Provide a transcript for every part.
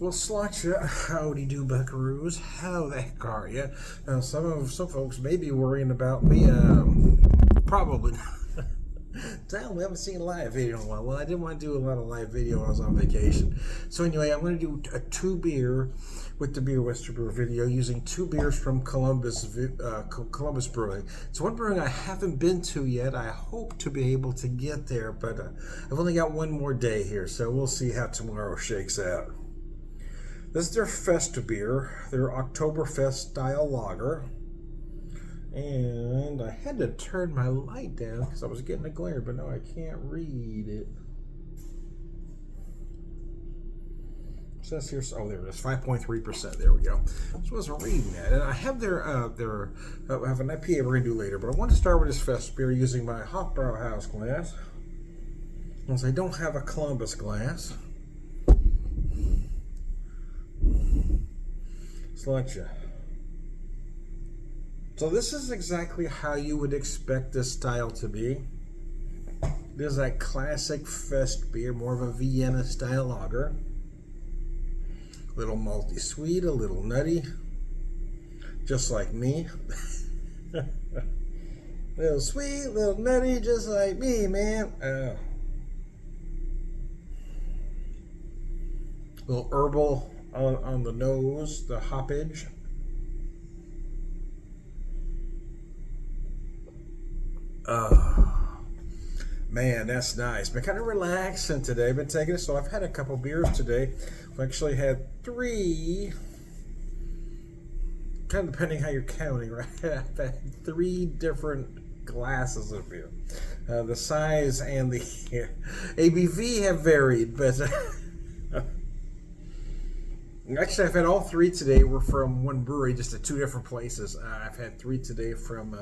Well, Slotcha, howdy do buckaroos. How the heck are you? Some folks may be worrying about me. Probably not. Damn, we haven't seen a live video in a while. Well, I didn't want to do a lot of live video when I was on vacation. So anyway, I'm going to do a 2-beer with the Beer Western Brewer video using 2 beers from Columbus Brewing. It's one brewing I haven't been to yet. I hope to be able to get there, but I've only got one more day here, so we'll see how tomorrow shakes out. This is their FestBier, their Oktoberfest style lager. And I had to turn my light down because I was getting a glare, but no, I can't read it. It says here, oh, there it is, 5.3%. There we go. So I wasn't reading that. And I have their I have an IPA we're going to do later, but I want to start with this FestBier using my Hofbrauhaus glass, since I don't have a Columbus glass. Slotcha. So this is exactly how you would expect this style to be. This is that classic FestBier, more of a Vienna style lager. A little malty sweet, a little nutty, just like me. Little sweet, little nutty, just like me, man. Little herbal on the nose, the hoppage. Man, that's nice. Been kind of relaxing today. Been taking it, so I've had a couple beers today. I've actually had 3, kind of depending how you're counting, right? I've had 3 different glasses of beer. The size and the ABV have varied, but actually I've had all 3 today. Were from one brewery, just at 2 different places. I've had 3 today from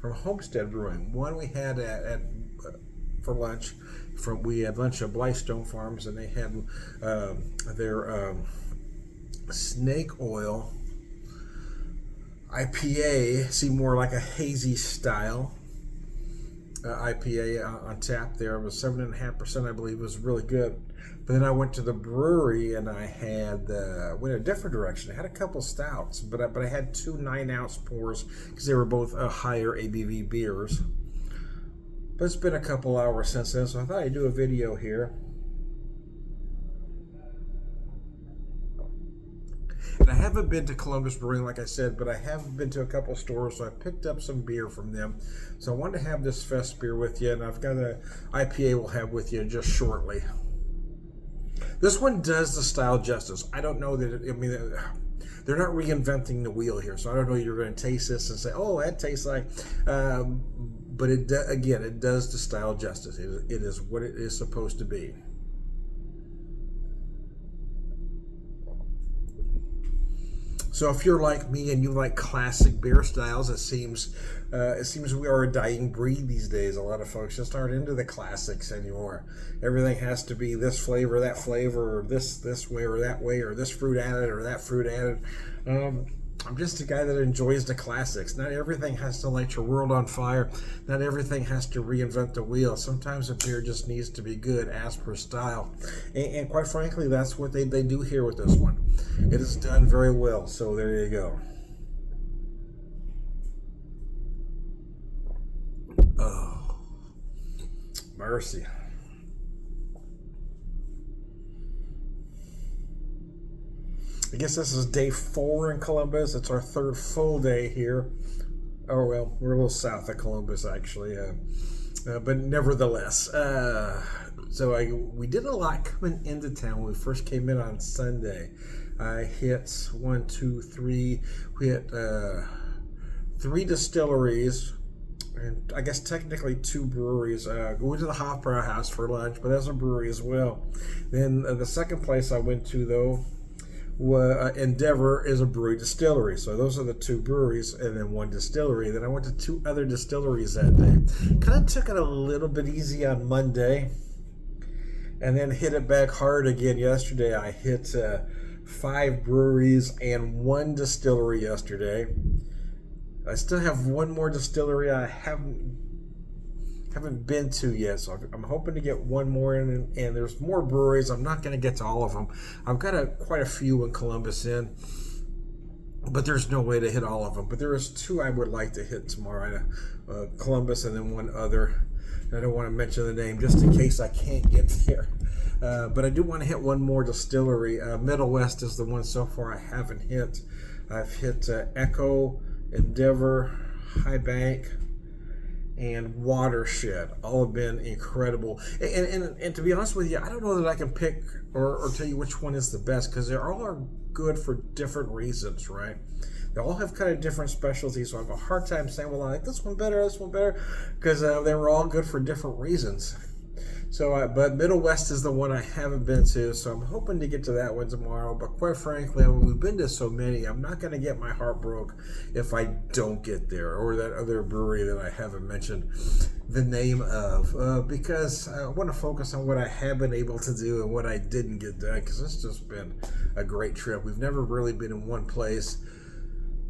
Homestead Brewing. One we had for lunch. We had lunch at Blythestone Farms, and they had their snake oil IPA, seemed more like a hazy style IPA on tap. There it was 7.5%, I believe. It was really good. But then I went to the brewery and I had went a different direction. I had a couple stouts, but I had 2 9-ounce pours because they were both higher ABV beers. But it's been a couple hours since then, so I thought I'd do a video here. And I haven't been to Columbus Brewing, like I said, but I have been to a couple stores, so I picked up some beer from them. So I wanted to have this FestBier with you, and I've got an IPA we'll have with you just shortly. This one does the style justice. I don't know that, they're not reinventing the wheel here, so I don't know you're going to taste this and say, oh, that tastes like, but it does the style justice. It is what it is supposed to be. So if you're like me and you like classic beer styles, it seems we are a dying breed these days. A lot of folks just aren't into the classics anymore. Everything has to be this flavor, that flavor, or this way or that way, or this fruit added or that fruit added. I'm just a guy that enjoys the classics. Not everything has to light your world on fire. Not everything has to reinvent the wheel. Sometimes a beer just needs to be good as per style. And quite frankly, that's what they do here with this one. It is done very well, so there you go. Oh, mercy. I guess this is day 4 in Columbus. It's our 3rd full day here. Oh, well, we're a little south of Columbus, actually. But nevertheless. We did a lot coming into town when we first came in on Sunday. I hit 1, 2, 3. We hit 3 distilleries. And I guess technically 2 breweries. Went to the Hofbrauhaus for lunch, but that's a brewery as well. Then the second place I went to, though, Endeavor is a brewery distillery. So those are the 2 breweries and then 1 distillery. Then I went to 2 other distilleries that day. Kind of took it a little bit easy on Monday and then hit it back hard again yesterday. I hit 5 breweries and 1 distillery yesterday. I still have 1 more distillery I haven't haven't been to yet. So I'm hoping to get one more in, and there's more breweries. I'm not going to get to all of them. I've got quite a few in Columbus but there's no way to hit all of them. But there is two I would like to hit tomorrow. Columbus and then one other. I don't want to mention the name just in case I can't get there. But I do want to hit one more distillery. Middle West is the one so far I haven't hit. I've hit Echo, Endeavor, High Bank, and Watershed. All have been incredible. And to be honest with you, I don't know that I can pick or tell you which one is the best, because they all are good for different reasons, right? They all have kind of different specialties, so I have a hard time saying, well, I like this one better, because they were all good for different reasons. So, but Middle West is the one I haven't been to, so I'm hoping to get to that one tomorrow. But quite frankly, we've been to so many, I'm not going to get my heart broke if I don't get there, or that other brewery that I haven't mentioned the name of, because I want to focus on what I have been able to do and what I didn't get done, because it's just been a great trip. We've never really been in one place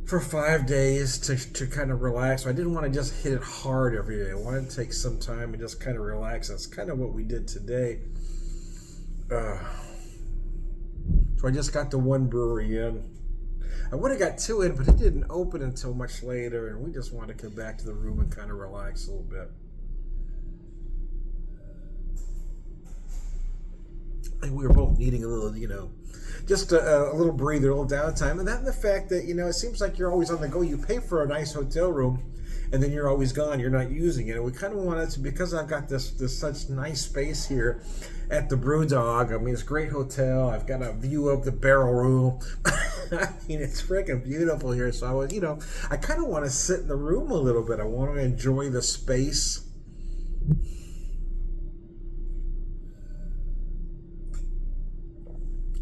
for 5 days to kind of relax. So I didn't want to just hit it hard every day. I wanted to take some time and just kind of relax. That's kind of what we did today. So I just got the one brewery in. I would have got two in, but it didn't open until much later, and we just wanted to come back to the room and kind of relax a little bit. And we were both needing a little, just a little breather, a little downtime. And that and the fact that, it seems like you're always on the go. You pay for a nice hotel room, and then you're always gone. You're not using it. And we kind of wanted to, because I've got this such nice space here at the Brew Dog. I mean, it's a great hotel. I've got a view of the barrel room. I mean, it's freaking beautiful here. So I was, I kind of want to sit in the room a little bit. I want to enjoy the space.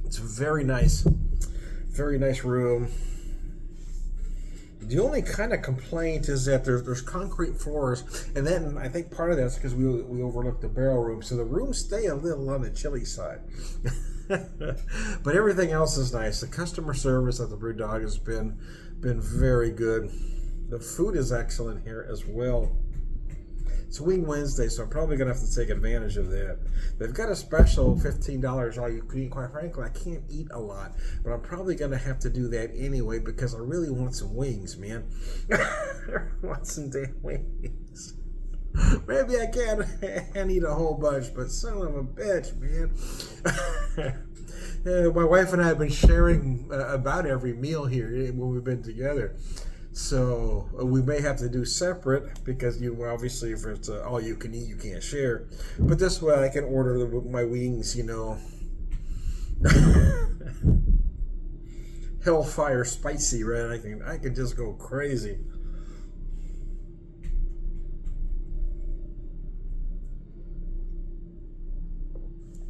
It's a very nice room. The only kind of complaint is that there's concrete floors, and then I think part of that's because we overlooked the barrel room, so the rooms stay a little on the chilly side. But everything else is nice. The customer service at the Brew Dog has been very good. The food is excellent here as well. It's Wing Wednesday, so I'm probably going to have to take advantage of that. They've got a special $15 all you can eat. Quite frankly, I can't eat a lot, but I'm probably going to have to do that anyway because I really want some wings, man. I want some damn wings. Maybe I can and eat a whole bunch, but son of a bitch, man. My wife and I have been sharing about every meal here when we've been together. So we may have to do separate because obviously if it's all you can eat, you can't share. But this way I can order my wings, hellfire spicy, right? I can just go crazy.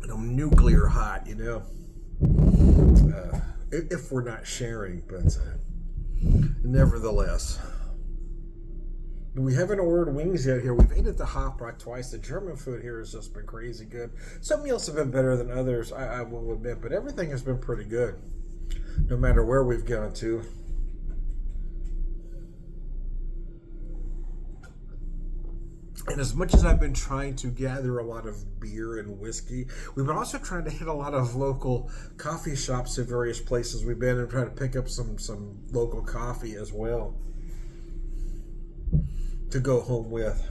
And I'm nuclear hot, if we're not sharing, but. Nevertheless, we haven't ordered wings yet here. We've ate at the Hop Rock twice. The German food here has just been crazy good. Some meals have been better than others, I will admit, but everything has been pretty good, no matter where we've gone to. And as much as I've been trying to gather a lot of beer and whiskey, we've been also trying to hit a lot of local coffee shops at various places we've been and try to pick up some local coffee as well to go home with.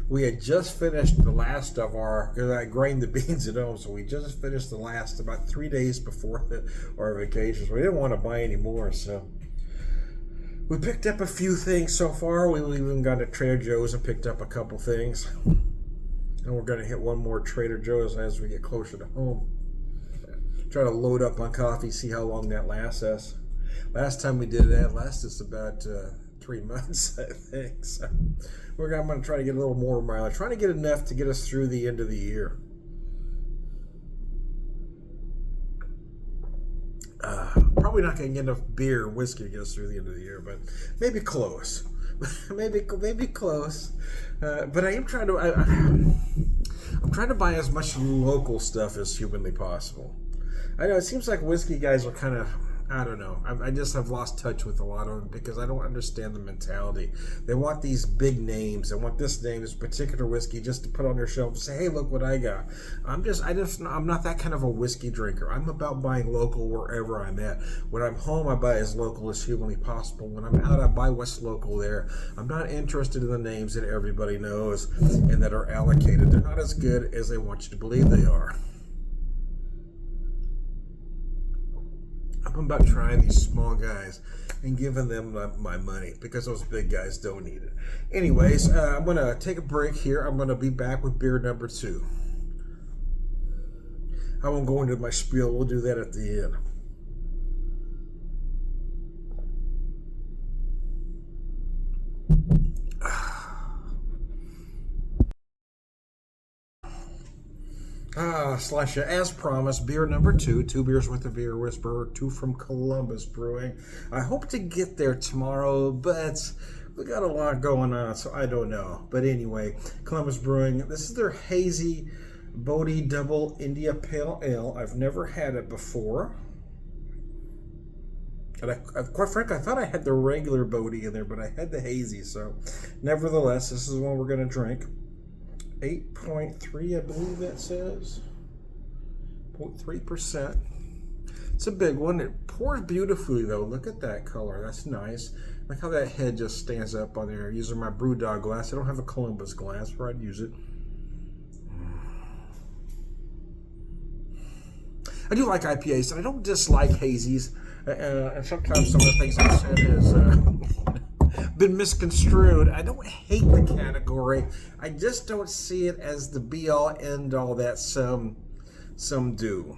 We had just finished the last of because I grained the beans at home, so we just finished the last about 3 days before our vacation. So we didn't want to buy any more, so we picked up a few things so far. We even got to Trader Joe's and picked up a couple things. And we're going to hit one more Trader Joe's as we get closer to home. Try to load up on coffee, see how long that lasts us. Last time we did that lasted us about 3 months, I think. So I'm going to try to get a little more mileage. Trying to get enough to get us through the end of the year. Probably not going to get enough beer and whiskey to get us through the end of the year, but maybe close. maybe close. But I am trying to. I'm trying to buy as much local stuff as humanly possible. I know it seems like whiskey guys are kind of. I don't know. I just have lost touch with a lot of them because I don't understand the mentality. They want these big names. They want this name, this particular whiskey, just to put on their shelf and say, "Hey, look what I got." I'm not that kind of a whiskey drinker. I'm about buying local wherever I'm at. When I'm home, I buy as local as humanly possible. When I'm out, I buy what's local there. I'm not interested in the names that everybody knows and that are allocated. They're not as good as they want you to believe they are. I'm about trying these small guys and giving them my money because those big guys don't need it. Anyways, I'm going to take a break here. I'm going to be back with beer number 2. I won't go into my spiel. We'll do that at the end. Slasha, as promised, beer number 2, 2 beers with the beer whisperer, 2 from Columbus Brewing. I hope to get there tomorrow, but we got a lot going on, so I don't know. But anyway, Columbus Brewing, this is their Hazy Bodhi Double India Pale Ale. I've never had it before. And quite frankly, I thought I had the regular Bodhi in there, but I had the Hazy, so nevertheless, this is the one we're going to drink. 8.3, I believe that says. 0.3%. It's a big one. It pours beautifully, though. Look at that color. That's nice. Look how that head just stands up on there. Using my BrewDog glass. I don't have a Columbus glass where I'd use it. I do like IPAs, and I don't dislike hazies. And sometimes some of the things I've said is been misconstrued. I don't hate the category. I just don't see it as the be-all, end-all that some do.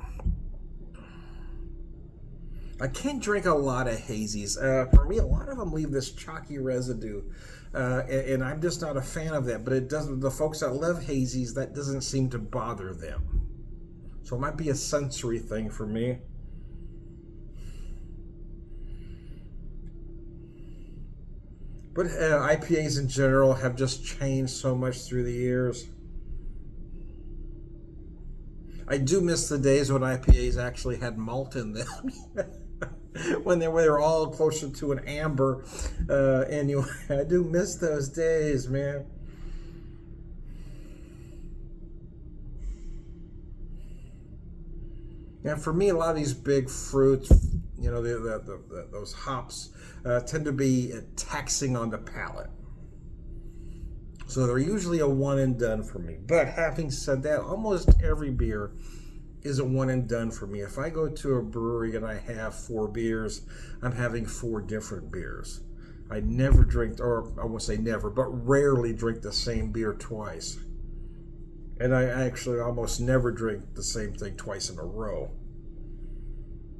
I can't drink a lot of hazies. For me, a lot of them leave this chalky residue, and I'm just not a fan of that. But it doesn't. The folks that love hazies, that doesn't seem to bother them. So it might be a sensory thing for me. But IPAs in general have just changed so much through the years. I do miss the days when IPAs actually had malt in them. when they were all closer to an amber. Anyway, I do miss those days, man. And for me, a lot of these big fruits, you know, those hops tend to be taxing on the palate. So they're usually a one and done for me. But having said that, almost every beer is a one and done for me. If I go to a brewery and I have 4 beers, I'm having 4 different beers. I never drink, or I won't say never, but rarely drink the same beer twice. And I actually almost never drink the same thing twice in a row.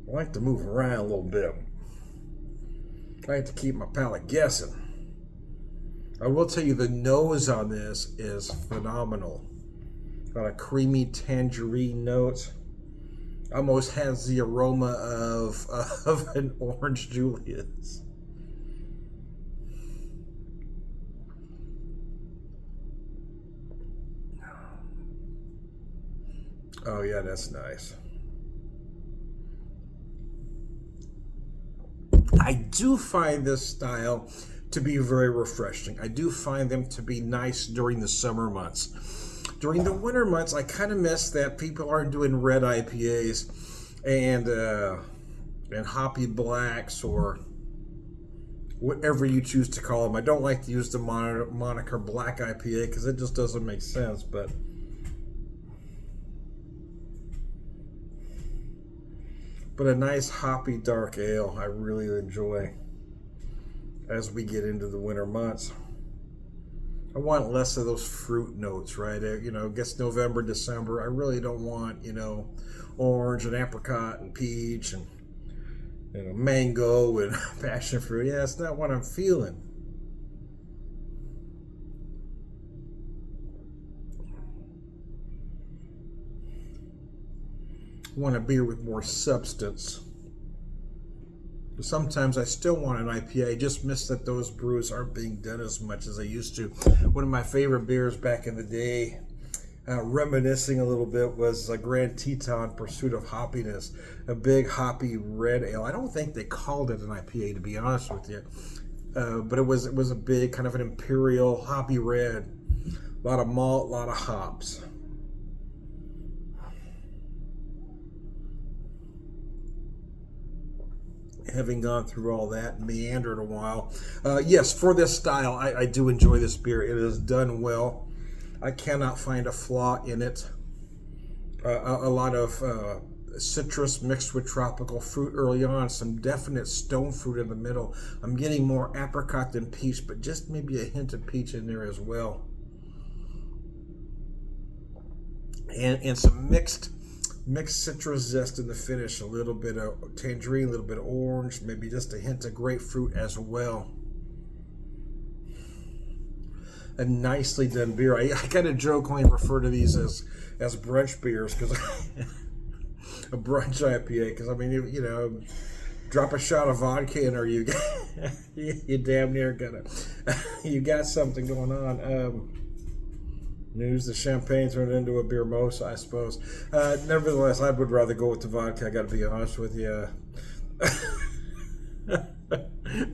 I like to move around a little bit. I like to keep my palate guessing. I will tell you the nose on this is phenomenal. Got a creamy tangerine note. Almost has the aroma of an orange Julius. Oh yeah, that's nice. I do find this style to be very refreshing. I do find them to be nice during the summer months. During the winter months, I kind of miss that people aren't doing red IPAs and hoppy blacks or whatever you choose to call them. I don't like to use the moniker black IPA because it just doesn't make sense, but a nice hoppy dark ale I really enjoy as we get into the winter months. I want less of those fruit notes, right? You know, it gets November, December. I really don't want, you know, orange and apricot and peach and, you know, mango and passion fruit. Yeah, it's not what I'm feeling. I want a beer with more substance. But sometimes I still want an IPA. I just miss that those brews aren't being done as much as they used to. One of my favorite beers back in the day reminiscing a little bit was a Grand Teton Pursuit of Hoppiness, a big hoppy red ale. I don't think they called it an IPA, to be honest with you, but it was a big kind of an imperial hoppy red, a lot of malt, a lot of hops. Having gone through all that and meandered a while, yes, for this style, I do enjoy this beer. It is done well. I cannot find a flaw in it. A lot of citrus mixed with tropical fruit early on, some definite stone fruit in the middle. I'm getting more apricot than peach, but just maybe a hint of peach in there as well. And some mixed citrus zest in the finish, a little bit of tangerine, a little bit of orange, maybe just a hint of grapefruit as well. A nicely done beer. I kind of jokingly refer to these as brunch beers, because a brunch IPA, because I mean, you know, drop a shot of vodka in, or you damn near you got something going on. News the champagne turned into a beer mosa, I suppose. Nevertheless, I would rather go with the vodka. I got to be honest with you.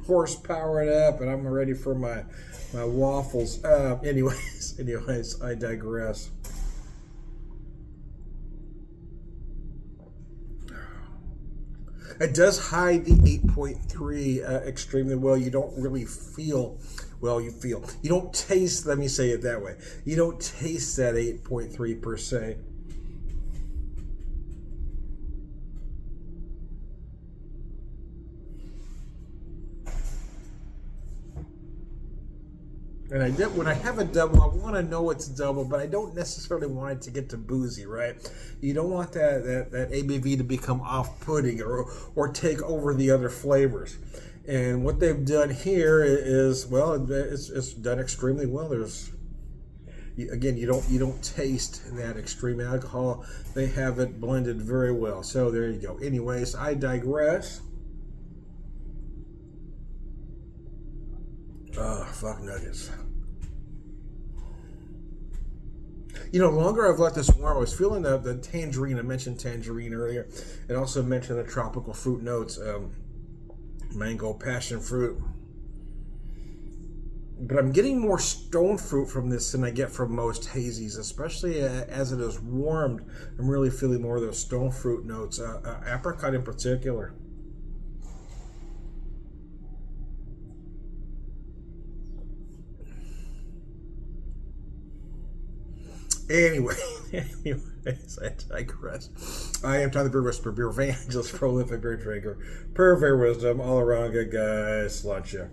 Horsepower it up, and I'm ready for my waffles. Anyways, I digress. It does hide the 8.3 extremely well. You don't really feel, you don't taste, let me say it that way. You don't taste that 8.3 per se. And when I have a double, I want to know it's double, but I don't necessarily want it to get to boozy, right? You don't want that ABV to become off-putting or take over the other flavors. And what they've done here is, well, it's done extremely well. Again, you don't taste that extreme alcohol. They have it blended very well. So there you go. Anyways, I digress. Oh, fuck nuggets. You know, the longer I've let this warm, I was feeling the tangerine. I mentioned tangerine earlier. And also mentioned the tropical fruit notes. Mango, passion fruit. But I'm getting more stone fruit from this than I get from most hazies, especially as it is warmed. I'm really feeling more of those stone fruit notes, apricot in particular. Anyways, I digress. I am Tyler Beer Whisperer, Beer Evangelist, prolific beer drinker, pure beer wisdom, all around good guys. Lunch ya.